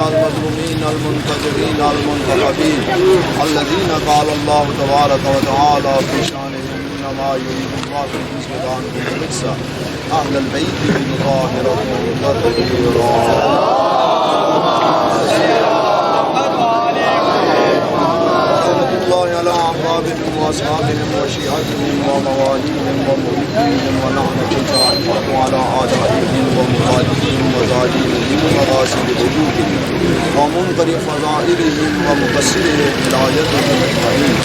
المظلومين المنتجبين المنتخبين الذين قال الله تبارك وتعالى في شانهم إنما يريد الله ليذهب عنكم الرجس أهل البيت ويطهركم تطهيرا. الله على أعقابهم وأصحابهم وشيعتهم ومواليهم ومريدهم ولعنة الجائحة على أعدائهم ومخالفهم وظالمهم وغاسل وجوههم ومنكر فضائلهم ومقصرهم ولايتهم أجمعين.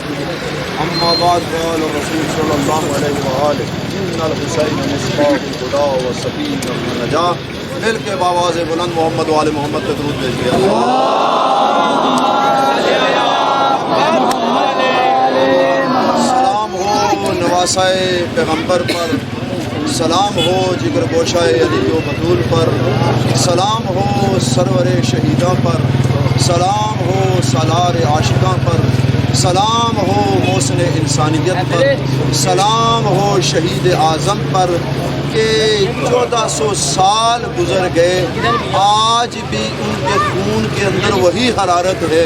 أما بعد قال الرسول صلى الله عليه وآله إن الحسين مصباح الهدى وسبيل النجاة. مل کے باواز بلند محمد وآل محمد پہ درود بھیجیے. سلام ہو نواسائے پیغمبر پر، سلام ہو جگر گوشائے علی و بطول پر، سلام ہو سرور شہیداں پر، سلام ہو سالار عاشقاں پر، سلام ہو محسن انسانیت پر، سلام ہو شہید اعظم پر کہ 1400 سال گزر گئے، آج بھی ان کے خون کے اندر وہی حرارت ہے،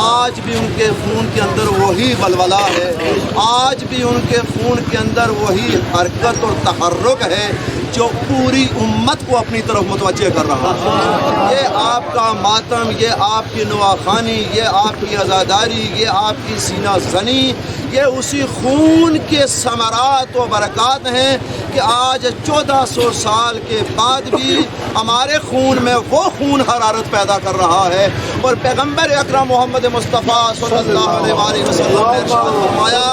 آج بھی ان کے خون کے اندر وہی ولولہ ہے، آج بھی ان کے خون کے اندر وہی حرکت اور تحرک ہے جو پوری امت کو اپنی طرف متوجہ کر رہا ہے. یہ آپ کا ماتم، یہ آپ کی نواخوانی، یہ آپ کی عزاداری، یہ آپ کی سینہ زنی، یہ اسی خون کے ثمرات و برکات ہیں کہ آج 1400 سال کے بعد بھی ہمارے خون میں وہ خون حرارت پیدا کر رہا ہے. اور پیغمبر اکرم محمد مصطفیٰ صلی اللہ علیہ وسلم نے ارشاد فرمایا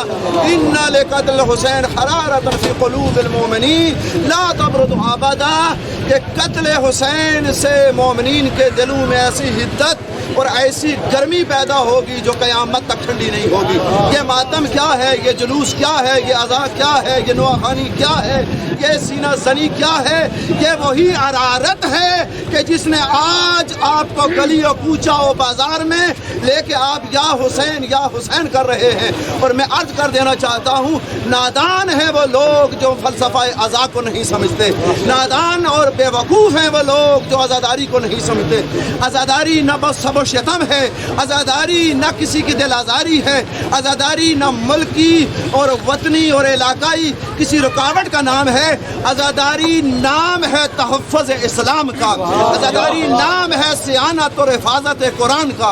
ان لقتل حسین حرارۃ فی قلوب المؤمنین لا تبرد ابدا، کہ قتل حسین سے مومنین کے دلوں میں ایسی حدت اور ایسی گرمی پیدا ہوگی جو قیامت تک ٹھنڈی نہیں ہوگی. یہ ماتم کیا ہے، یہ جلوس کیا ہے، یہ عزا کیا ہے، یہ نواخوانی کیا ہے، یہ سینہ زنی کیا ہے؟ یہ وہی حرارت ہے کہ جس نے آج آپ کو گلی و کوچہ و بازار میں لے کے آپ یا حسین کر رہے ہیں. اور میں عرض کر دینا چاہتا ہوں، نادان ہیں وہ لوگ جو فلسفہ عزا کو نہیں سمجھتے، نادان اور بے وقوف ہیں وہ لوگ جو عزاداری کو نہیں سمجھتے. عزاداری نہ بس سب و شتم ہے، عزاداری نہ کسی کی دل آزاری ہے، عزاداری نہ ملکی اور وطنی اور علاقائی کسی رکاوٹ کا نام ہے. عزاداری نام ہے تحفظ اسلام کا، عزاداری نام ہے صیانت اور حفاظت قرآن کا،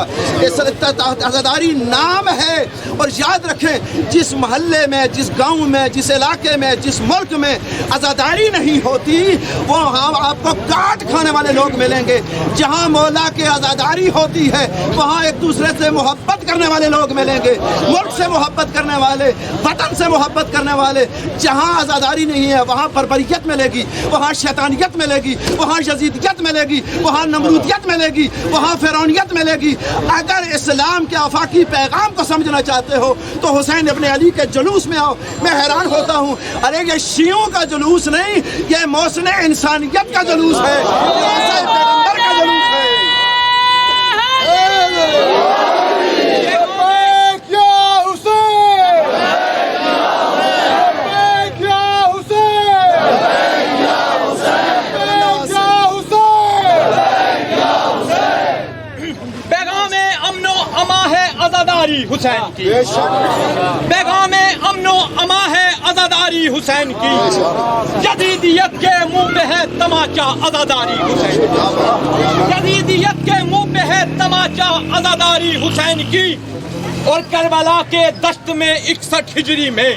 عزاداری نام ہے. اور یاد رکھیں جس محلے میں، جس گاؤں میں، جس علاقے میں، جس ملک میں عزاداری نہیں ہوتی وہاں آپ کو کاٹ کھانے والے لوگ ملیں گے. جہاں مولا کے عزاداری ہوتی ہے وہاں ایک دوسرے سے محبت کرنے والے لوگ ملیں گے، ملک سے محبت کرنے والے، وطن سے محبت کرنے والے. جہاں عزاداری نہیں ہے وہاں بربریت ملے گی، وہاں شیطانیت ملے گی، وہاں یزیدیت ملے گی، وہاں نمرودیت ملے گی، وہاں فرعونیت ملے گی. اگر اسلام کے آفاقی پیغام کو سمجھنا چاہتے ہو تو حسین ابن علی کے جلوس میں آؤ. میں حیران ہوتا ہوں، ارے یہ شیعوں کا جلوس نہیں، یہ محسن انسانیت کا جلوس ہے، یہ پیغمبر کا جلوس ہے. حسین کی پیغام امن و اما ہے عزاداری حسین کی. جدیدیت کے منہ پہ ہے تماچا عزاداری حسین کی، جدیدیت کے منہ پہ ہے تماچا عزاداری حسین کی. اور کربلا کے دشت میں 61 ہجری میں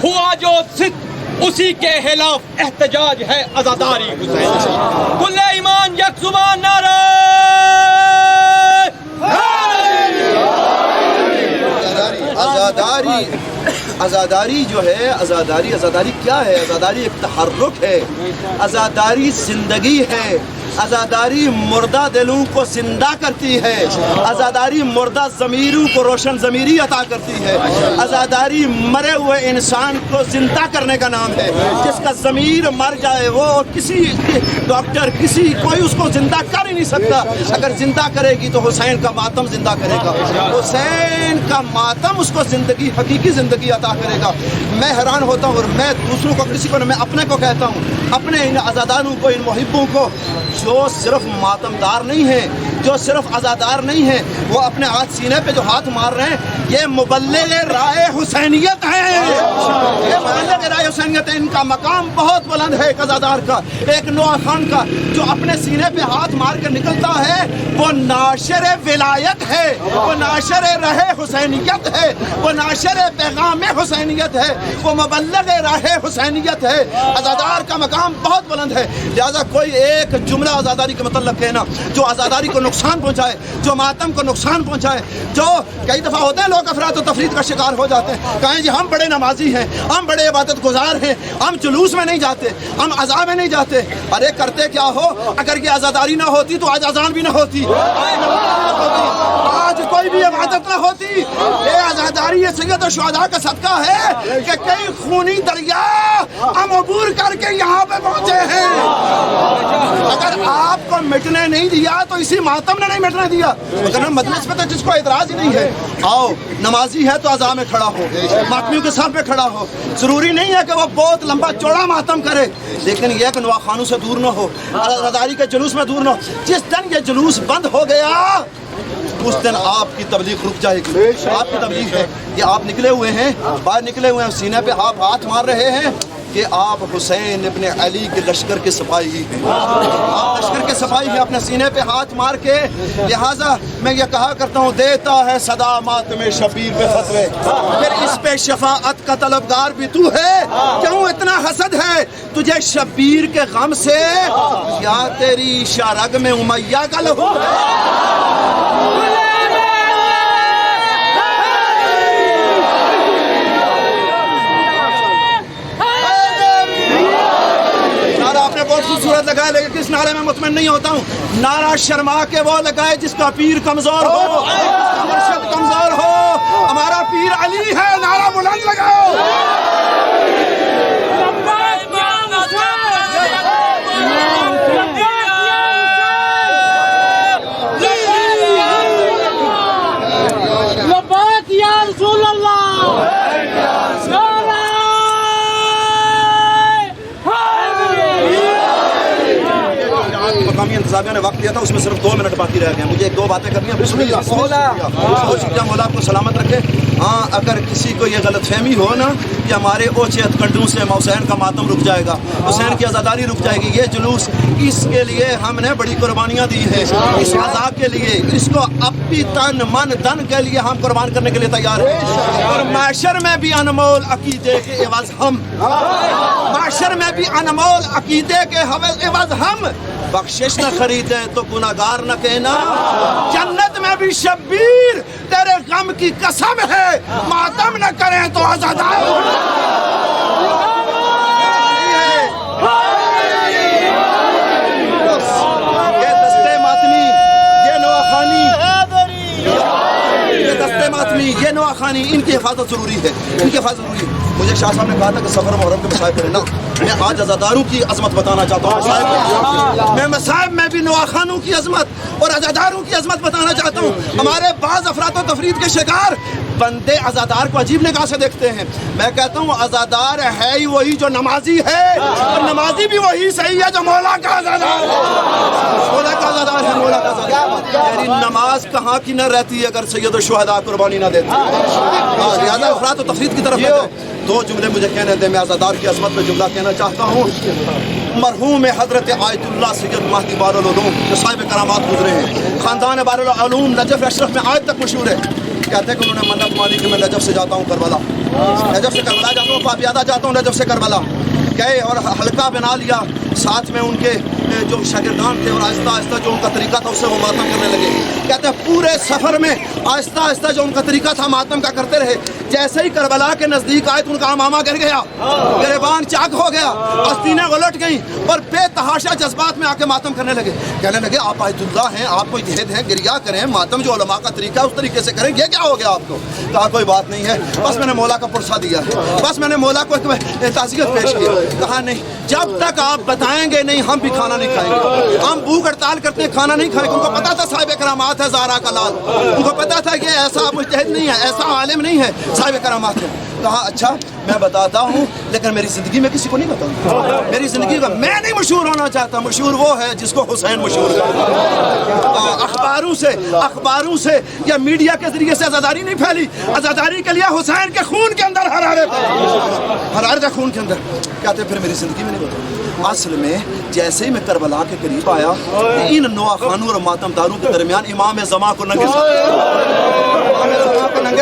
ہوا جو ضد اسی کے خلاف احتجاج ہے عزاداری حسین کی. کل ایمان یک زبان نعرہ عزاداری جو ہے، عزاداری کیا ہے؟ عزاداری ایک تحرک ہے، عزاداری زندگی ہے، عزاداری مردہ دلوں کو زندہ کرتی ہے، عزاداری مردہ ضمیروں کو روشن ضمیری عطا کرتی ہے، عزاداری مرے ہوئے انسان کو زندہ کرنے کا نام ہے. جس کا ضمیر مر جائے وہ کسی ڈاکٹر کوئی اس کو زندہ کر ہی نہیں سکتا. اگر زندہ کرے گی تو حسین کا ماتم زندہ کرے گا، حسین کا ماتم اس کو زندگی، حقیقی زندگی عطا کرے گا. میں حیران ہوتا ہوں، اور میں دوسروں کو، کسی کو میں اپنے کو کہتا ہوں، اپنے ان عزاداروں کو، ان محبوں کو جو صرف ماتمدار نہیں ہیں، جو صرف عزادار نہیں ہیں، وہ اپنے ہاتھ سینے پہ جو ہاتھ مار رہے ہیں، یہ مبلغ رائے حسینیت ہیں، یہ مبلغ رائے حسینیت ہے۔ ان کا مقام بہت بلند ہے، ایک عزادار کا، ایک نوح خان کا، جو اپنے سینے پہ ہاتھ مار کر نکلتا ہے وہ ناشر ولایت ہے، وہ ناشر رہے حسینیت ہے، وہ ناشر پیغام حسینیت ہے، وہ مبلغ راہ حسینیت ہے۔ عزادار کا مقام بہت بلند ہے، لہذا کوئی ایک جملہ عزاداری کے متعلق کہنا جو عزاداری کو نقصان پہنچائے، جو ماتم کو نقصان پہنچائے، جو کئی دفعہ ہوتے ہیں لوگ افراط و تفریط کا شکار ہو جاتے ہیں، کہیں جی ہم بڑے نمازی ہیں، ہم بڑے عبادت گزار ہیں، ہم جلوس میں نہیں جاتے، ہم عزا میں نہیں جاتے۔ ارے کرتے کیا ہو؟ اگر یہ عزاداری نہ ہوتی تو آج اذان بھی نہ ہوتی، آج کوئی بھی عبادت نہ ہوتی۔ یہ عزاداری یہ سید الشہداء کا صدقہ ہے کہ کئی خونی دریا ہم عبور کر کے یہاں پہ پہنچے ہیں۔ اگر آپ کو مٹنے نہیں دیا تو اسی ماتم نے نہیں مٹنے دیا، مگر مجلس پہ تو جس کو اعتراض ہی نہیں ہے، آؤ نمازی ہے تو اذان میں کھڑا ہو، ماتمیوں کے ساتھ پہ کھڑا ہو۔ ضروری نہیں ہے کہ وہ بہت لمبا چوڑا ماتم کرے، لیکن یہ کہ نواح خانوں سے دور نہ ہو، عزاداری کے جلوس میں دور نہ ہو۔ جس دن یہ جلوس بند ہو گیا اس دن آپ کی تبلیغ رک جائے گی۔ آپ کی تبلیغ ہے کہ آپ نکلے ہوئے ہیں، باہر نکلے ہوئے ہیں، سینے پہ آپ ہاتھ مار رہے ہیں کہ آپ حسین ابن علی کے لشکر کے سپاہی ہیں، آپ لشکر کے سپاہی ہیں، اپنے سینے پہ ہاتھ مار کے۔ لہٰذا میں یہ کہا کرتا ہوں، دیتا ہے صدا ماتم شبیر پہ فتوے، پھر اس پہ شفاعت کا طلبگار بھی تو ہے، کیوں اتنا حسد ہے تجھے شبیر کے غم سے، یا تیری شارگ میں امیہ کا لہو ہے؟ بہت خوبصورت لگائے، لیکن کس نعرے میں مطمئن نہیں ہوتا ہوں، نعرہ شرما کے وہ لگائے جس کا پیر کمزور ہو، جس کا مرشد کمزور ہو۔ ہمارا پیر علی ہے، نعرہ بلند لگاؤ۔ مقامی انتظامیہ نے وقت دیا تھا، اس میں صرف 2 منٹ باقی رہ گئے، مجھے 2 باتیں کرنی ہیں۔ بسم اللہ، بہت شکریہ، مولا آپ کو سلامت رکھے۔ ہاں اگر کسی کو یہ غلط فہمی ہو نا کہ ہمارے اوچے ہتھکنڈوں سے حسین کا ماتم رک جائے گا، حسین کی عزاداری رک جائے گی، یہ جلوس اس کے لیے ہم نے بڑی قربانیاں دی ہیں، اس عزا کے لیے، اس کو اپنی تن من دن کے لیے ہم قربان کرنے کے لیے تیار ہیں۔ اور معاشر میں بھی انمول عقیدے کے عوض ہم، معاشر میں بھی انمول عقیدے کے عوض ہم بخشش نہ خریدے تو گناہگار نہ کہنا، جنت میں بھی شبیر تیرے غم کی قسم ہے، ماتم نہ کریں تو عزادار ہونا۔ یہ دستے ماتمی، یہ نواح خانی، یہ دستے ماتمی، یہ نواح خانی، ان کی حفاظت ضروری ہے، ان کی حفاظت ضروری ہے۔ مجھے شاہ صاحب نے کہا تھا کہ سفر محرم کے مصائب پڑھنا، میں آج عزاداروں کی عظمت بتانا چاہتا ہوں، میں مصائب میں بھی نواح خانوں کی عظمت اور عزاداروں کی عظمت بتانا چاہتا ہوں۔ ہمارے بعض افراط و تفرید کے شکار بندے عزادار کو عجیب نگاہ سے دیکھتے ہیں، میں کہتا ہوں عزادار ہے ہی وہی جو نمازی ہے، اور نمازی بھی وہی صحیح ہے جو مولا کا عزادار ہے، مولا کا عزادار ہے، مولا کا عزادار۔ میری نماز کہاں کی نہ رہتی ہے اگر سید الشہداء قربانی نہ دیتے، لہٰذا افراط و تفرید کی طرف نہ جائے۔ 2 جملے مجھے کہنے دیں، میں عزادار کی عظمت پہ جملہ کہنا چاہتا ہوں۔ مرحوم حضرت آیت اللہ سید مہدی بارالعلوم جو صاحب کرامات گزرے ہیں، خاندان بارالعلوم نجف اشرف میں آج تک مشہور ہے، کہتے ہیں کہ انہوں نے منت مانی کہ میں نجف سے جاتا ہوں کربلا، نجف سے کربلا جاتا ہوں، پاپیادہ جاتا ہوں، نجف سے کربلا گئے اور حلقہ بنا لیا، ساتھ میں ان کے جو شاگردان تھے، اور آہستہ آہستہ جو ان کا طریقہ تھا اس سے وہ ماتم کرنے لگے۔ کہتے ہیں پورے سفر میں آہستہ آہستہ جو ان کا طریقہ تھا ماتم کا کرتے رہے، جیسے ہی کربلا کے نزدیک آئے تو ان کا امامہ گر گیا، گریبان چاک ہو گیا، آستینیں الٹ گئیں، اور بے تحاشا جذبات میں آ کے ماتم کرنے لگے۔ کہنے لگے آپ آیت اللہ ہیں، آپ کوئی جہد ہیں، گریا کریں، ماتم جو علماء کا طریقہ ہے اس طریقے سے کریں، یہ کیا ہو گیا آپ کو؟ کہا کوئی بات نہیں ہے، بس میں نے مولا کا پرسہ دیا ہے، بس میں نے مولا کو ایک تعزیت پیش کی۔ کہا نہیں، جب تک آپ بتائیں گے نہیں ہم بھی کھانا نہیں کھائیں گے، ہم بھوک ہڑتال کرتے ہیں، کھانا نہیں کھائیں گے۔ ان کو پتا تھا صاحب کرامات ہے زہرا کا لال، ان کو پتا تھا کہ ایسا مجتہد نہیں ہے، ایسا عالم نہیں ہے، صاحب کرامات ہے۔ کہا اچھا میں بتاتا ہوں، لیکن میری زندگی میں کسی کو نہیں بتاؤں گا، میری زندگی کا میں نہیں مشہور ہونا چاہتا، مشہور وہ ہے جس کو حسین مشہور ہے۔ اخبار اشعاروں سے، اخباروں سے یا میڈیا کے ذریعے سے عزاداری نہیں پھیلی. عزاداری کے لیے حسین کے خون کے اندر حرارت ہے خون کے اندر. کہتے پھر میری زندگی میں نہیں ہوتا. اصل میں جیسے ہی میں کربلا کے قریب آیا ان نوا خانوں اور ماتم داروں کے درمیان امام زمان کو ننگے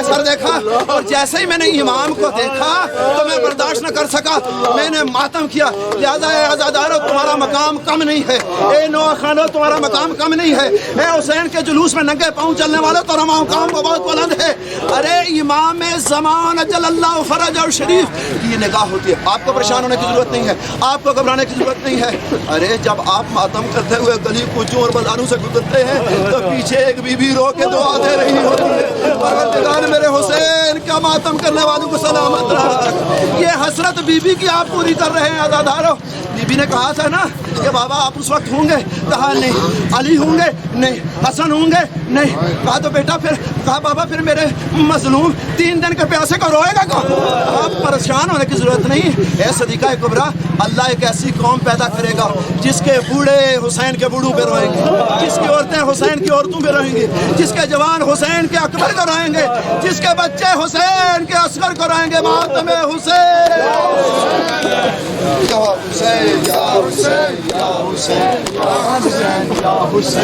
سر دیکھا اور جیسے ہی میں نے امام کو دیکھا تو میں برداشت نہ کر سکا. میں نے ماتم کیا. لہذا اے عزادارو تمہارا مقام کم نہیں ہے. اے نوا خانو تمہارا مقام کم نہیں ہے. اے حسین کے جلوس میں ننگے پاؤں چلنے والے تمہارا مقام بہت بلند ہے. ارے امام زمان اجل اللہ فرج اور شریف کی یہ نگاہ ہوتی ہے. آپ کو پریشان ہونے کی ضرورت نہیں ہے, آپ کو گھبرانے کی ضرورت نہیں ہے. ارے جب آپ ماتم کرتے ہوئے گلی کوچوں اور بازاروں سے گزرتے ہیں تو پیچھے ایک بی بی رو کے دعا دے رہی ہوتی ہے, پروردگار میرے حسین کا ماتم کرنے والوں کو سلامت رکھ. یہ حسرت بی بی کی آپ پوری کر رہے ہیں عزادارو. بی بی نے کہا تھا نا کہ بابا آپ اس وقت ہوں گے, کہا نہیں. علی ہوں گے نہیں, حسن ہوں گے نہیں. کہا تو بیٹا پھر, کہا بابا پھر میرے مظلوم 3 دن کے پیاسے کو روئے گا کون؟ آپ پریشان ہونے کی ضرورت نہیں. اے صدیقہ کبریٰ, اللہ ایک ایسی قوم پیدا کرے گا جس کے بوڑھے حسین کے بوڑھوں پہ روئیں گے, جس کی عورتیں حسین کی عورتوں پہ روئیں گی, جس کے جوان حسین کے اکبر کو روئیں گے, جس کے بچے حسین کے اصغر کو روئیں گے. ماتم حسین یا حسین یا حسین یا حسین یا حسین یا حسین.